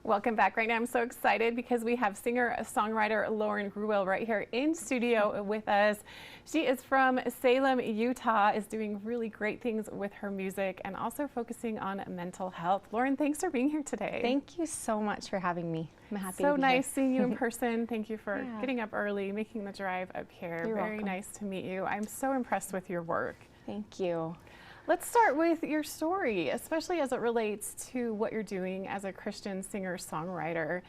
Welcome back. Right now I'm so excited because we have singer-songwriter Lauren Gruwell right here in studio with us. She is from Salem, Utah, is doing really great things with her music and also focusing on mental health. Lauren, thanks for being here today. Thank you so much for having me. I'm happy to be here. So nice seeing you in person. Thank you for getting up early, making the drive up here. You're Very welcome. nice to meet you. I'm so impressed with your work. Thank you. Let's start with your story, especially as it relates to what you're doing as a Christian singer-songwriter.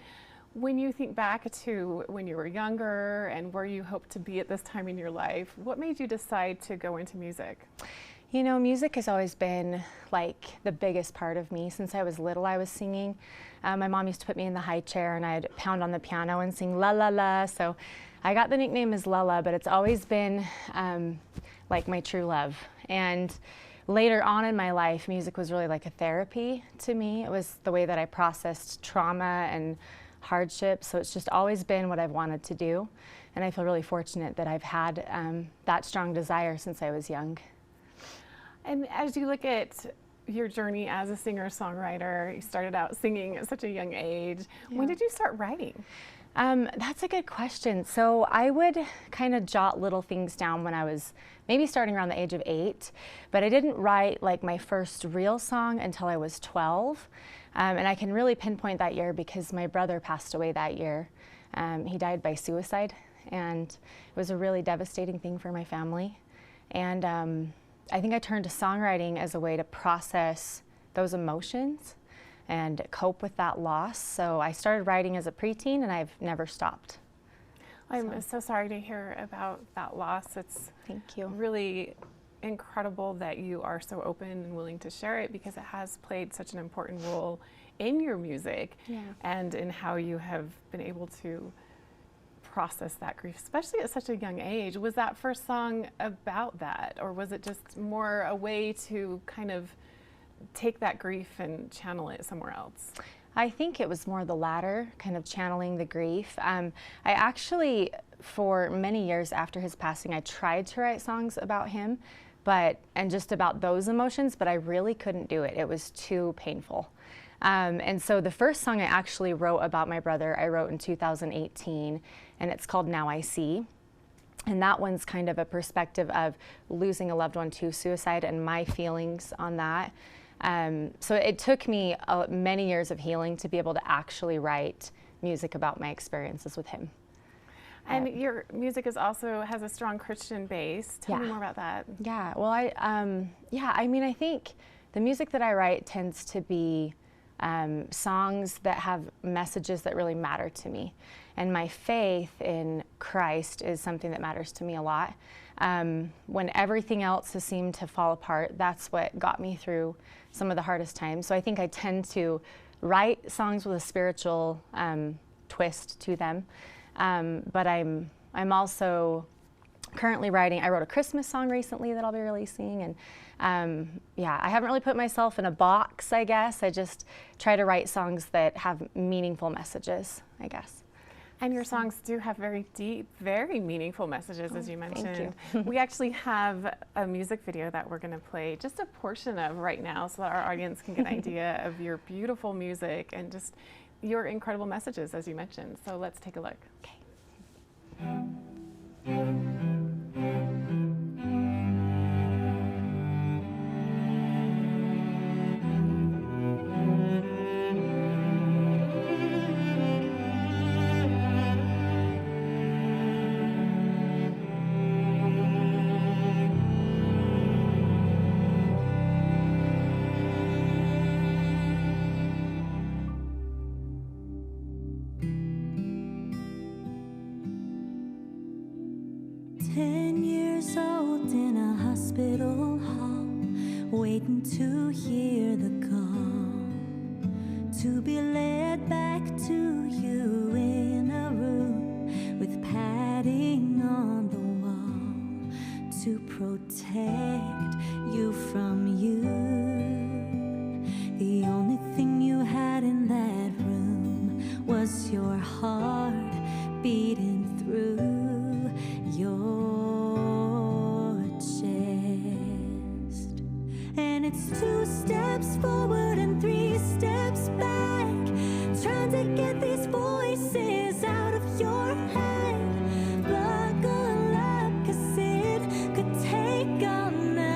When you think back to when you were younger and where you hoped to be at this time in your life, what made you decide to go into music? You know, music has always been like the biggest part of me. Since I was little, I was singing. My mom used to put me in the high chair and I'd pound on the piano and sing la la la. So I got the nickname as Lala, but it's always been like my true love. And later on in my life, music was really like a therapy to me. It was the way that I processed trauma and hardship. So it's just always been what I've wanted to do. And I feel really fortunate that I've had that strong desire since I was young. And as you look at your journey as a singer-songwriter, you started out singing at such a young age. Yeah. When did you start writing? That's a good question. So I would kind of jot little things down when I was maybe starting around the age of 8, but I didn't write like my first real song until I was 12. And I can really pinpoint that year because my brother passed away that year. He died by suicide, and it was a really devastating thing for my family. And I think I turned to songwriting as a way to process those emotions and cope with that loss. So I started writing as a preteen and I've never stopped. I'm so sorry to hear about that loss. It's Thank you. Really incredible that you are so open and willing to share it because it has played such an important role in your music and in how you have been able to process that grief, especially at such a young age. Was that first song about that, or was it just more a way to kind of take that grief and channel it somewhere else? I think it was more the latter, kind of channeling the grief. I actually, for many years after his passing, I tried to write songs about him, and just about those emotions, but I really couldn't do it. It was too painful. And so the first song I actually wrote about my brother, I wrote in 2018, and it's called Now I See. And that one's kind of a perspective of losing a loved one to suicide and my feelings on that. So it took me many years of healing to be able to actually write music about my experiences with him. And your music has a strong Christian base. Tell me more about that. Yeah, well, I mean, I think the music that I write tends to be songs that have messages that really matter to me. And my faith in Christ is something that matters to me a lot. When everything else has seemed to fall apart, that's what got me through some of the hardest times. So I think I tend to write songs with a spiritual twist to them. But I'm also currently writing, I wrote a Christmas song recently that I'll be releasing, and I haven't really put myself in a box, I guess. I just try to write songs that have meaningful messages, I guess. And your songs do have very deep, very meaningful messages, as you mentioned. Thank you. We actually have a music video that we're going to play just a portion of right now so that our audience can get an idea of your beautiful music and just your incredible messages, as you mentioned. So let's take a look. Okay. 10 years old in a hospital hall, waiting to hear the call, to be led back to you in a room with padding on the wall to protect you from you. The only thing you had in that room was your heart beating through your chest. And it's 2 steps forward and 3 steps back. Try trying to get these voices out of your head. But good luck, 'cause it could take all night.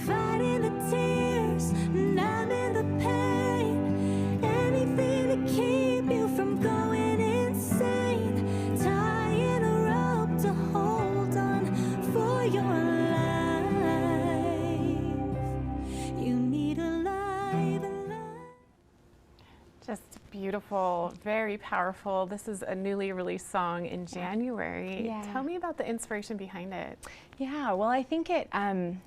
Fighting the tears, numbing the pain, anything to keep you from going insane. Tying a rope to hold on for your life. You need a life. Just beautiful, very powerful. This is a newly released song in January. Yeah. Tell me about the inspiration behind it. Yeah, well, I think it,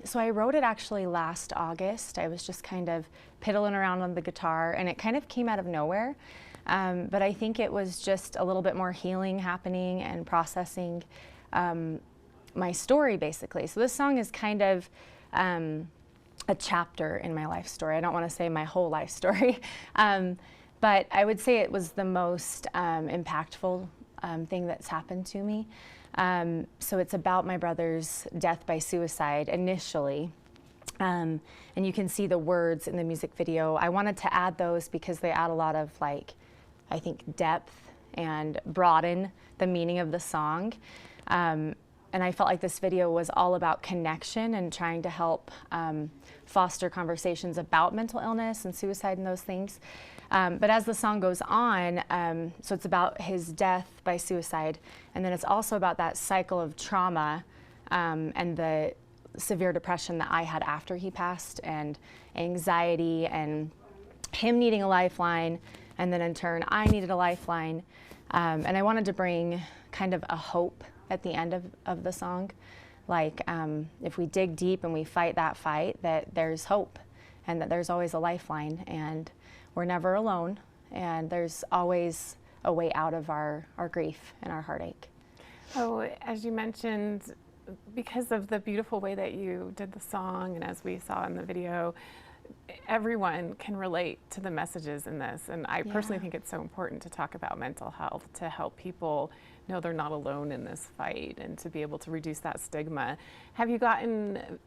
so I wrote it actually last August. I was just kind of piddling around on the guitar, and it kind of came out of nowhere. But I think it was just a little bit more healing happening and processing my story, basically. So this song is kind of a chapter in my life story. I don't want to say my whole life story. But I would say it was the most impactful thing that's happened to me. So it's about my brother's death by suicide initially. And you can see the words in the music video. I wanted to add those because they add a lot of, like, I think, depth and broaden the meaning of the song. And I felt like this video was all about connection and trying to help foster conversations about mental illness and suicide and those things. But as the song goes on, so it's about his death by suicide, and then it's also about that cycle of trauma and the severe depression that I had after he passed, and anxiety, and him needing a lifeline, and then in turn I needed a lifeline. And I wanted to bring kind of a hope at the end of the song. Like, if we dig deep and we fight that fight, that there's hope and that there's always a lifeline, and we're never alone, and there's always a way out of our grief and our heartache. Oh, as you mentioned, because of the beautiful way that you did the song, and as we saw in the video, everyone can relate to the messages in this. And I personally think it's so important to talk about mental health, to help people know they're not alone in this fight, and to be able to reduce that stigma. Have you gotten,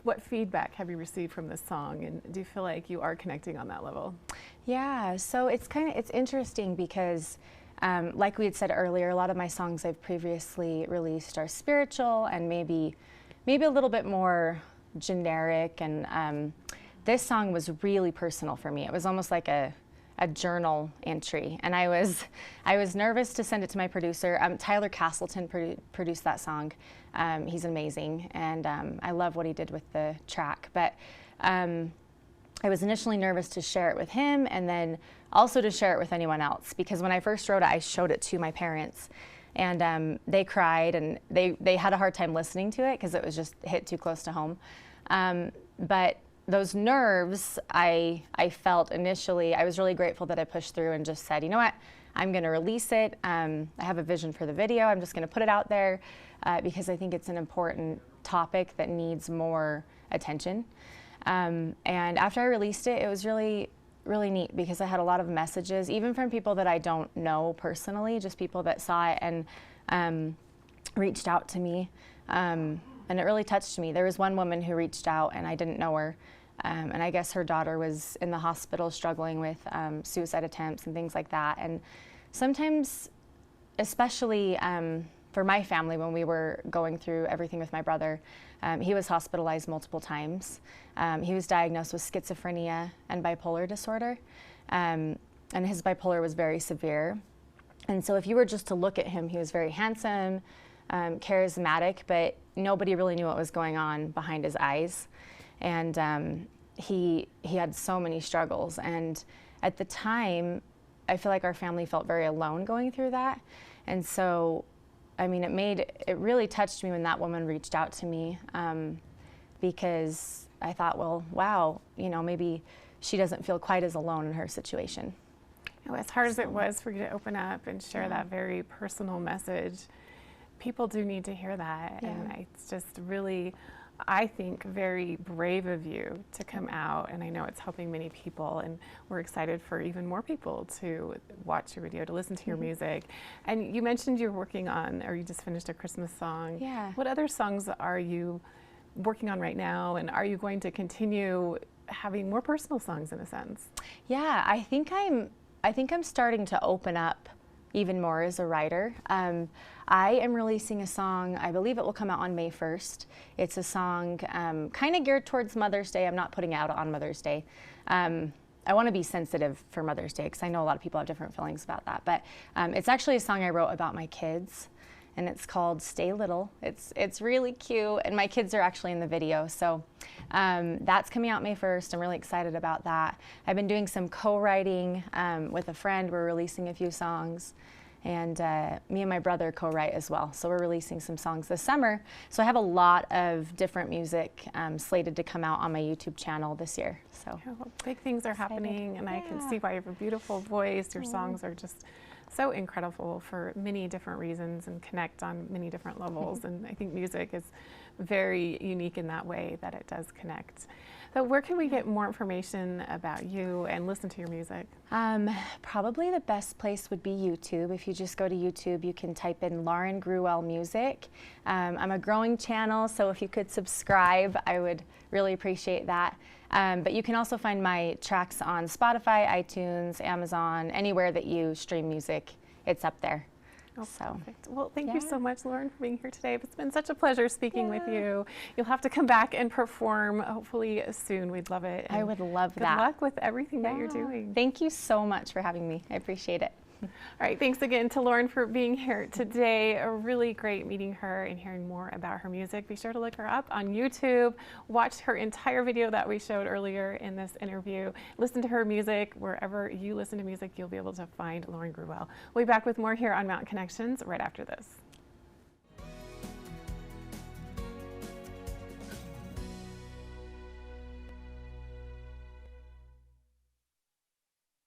what feedback have you received from this song, and do you feel like you are connecting on that level? Yeah, so it's interesting because like we had said earlier, a lot of my songs I've previously released are spiritual and maybe a little bit more generic, and this song was really personal for me. It was almost like a journal entry, and I was nervous to send it to my producer. Tyler Castleton produced that song. He's amazing, and I love what he did with the track. But I was initially nervous to share it with him, and then also to share it with anyone else, because when I first wrote it, I showed it to my parents, and they cried, and they had a hard time listening to it because it was just hit too close to home. But those nerves I felt initially, I was really grateful that I pushed through and just said, you know what, I'm going to release it. I have a vision for the video. I'm just going to put it out there because I think it's an important topic that needs more attention. And after I released it, it was really, really neat because I had a lot of messages, even from people that I don't know personally, just people that saw it and reached out to me. And it really touched me. There was one woman who reached out, and I didn't know her. And I guess her daughter was in the hospital struggling with suicide attempts and things like that. And sometimes, especially for my family, when we were going through everything with my brother, he was hospitalized multiple times. He was diagnosed with schizophrenia and bipolar disorder. And his bipolar was very severe. And so if you were just to look at him, he was very handsome, charismatic, but nobody really knew what was going on behind his eyes. And he had so many struggles. And at the time, I feel like our family felt very alone going through that. And so, I mean, it really touched me when that woman reached out to me, because I thought, well, wow, you know, maybe she doesn't feel quite as alone in her situation. You know, as hard as it was for you to open up and share that very personal message, people do need to hear that. And it's just really, I think, very brave of you to come out, and I know it's helping many people, and we're excited for even more people to watch your video, to listen to your music. And you mentioned you're working on, or you just finished a Christmas song. Yeah. What other songs are you working on right now, and are you going to continue having more personal songs in a sense. Yeah, I think I'm starting to open up even more as a writer. I am releasing a song, I believe it will come out on May 1st. It's a song kind of geared towards Mother's Day. I'm not putting it out on Mother's Day. I want to be sensitive for Mother's Day because I know a lot of people have different feelings about that. But it's actually a song I wrote about my kids, and it's called Stay Little. It's really cute, and my kids are actually in the video. So that's coming out May 1st. I'm really excited about that. I've been doing some co-writing with a friend. We're releasing a few songs. And me and my brother co-write as well. So we're releasing some songs this summer. So I have a lot of different music slated to come out on my YouTube channel this year. So yeah, well, big things are happening, and I can see why you have a beautiful voice. Your songs are just so incredible for many different reasons and connect on many different levels. And I think music is very unique in that way that it does connect. So where can we get more information about you and listen to your music? Probably the best place would be YouTube. If you just go to YouTube, you can type in Lauren Gruwell Music. I'm a growing channel, so if you could subscribe, I would really appreciate that. But you can also find my tracks on Spotify, iTunes, Amazon, anywhere that you stream music, it's up there. Oh, so. Perfect. Well, thank you so much, Lauren, for being here today. It's been such a pleasure speaking with you. You'll have to come back and perform hopefully soon. We'd love it. I would love that. Good luck with everything that you're doing. Thank you so much for having me. I appreciate it. All right, thanks again to Lauren for being here today. A really great meeting her and hearing more about her music. Be sure to look her up on YouTube. Watch her entire video that we showed earlier in this interview. Listen to her music. Wherever you listen to music, you'll be able to find Lauren Gruwell. We'll be back with more here on Mountain Connections right after this.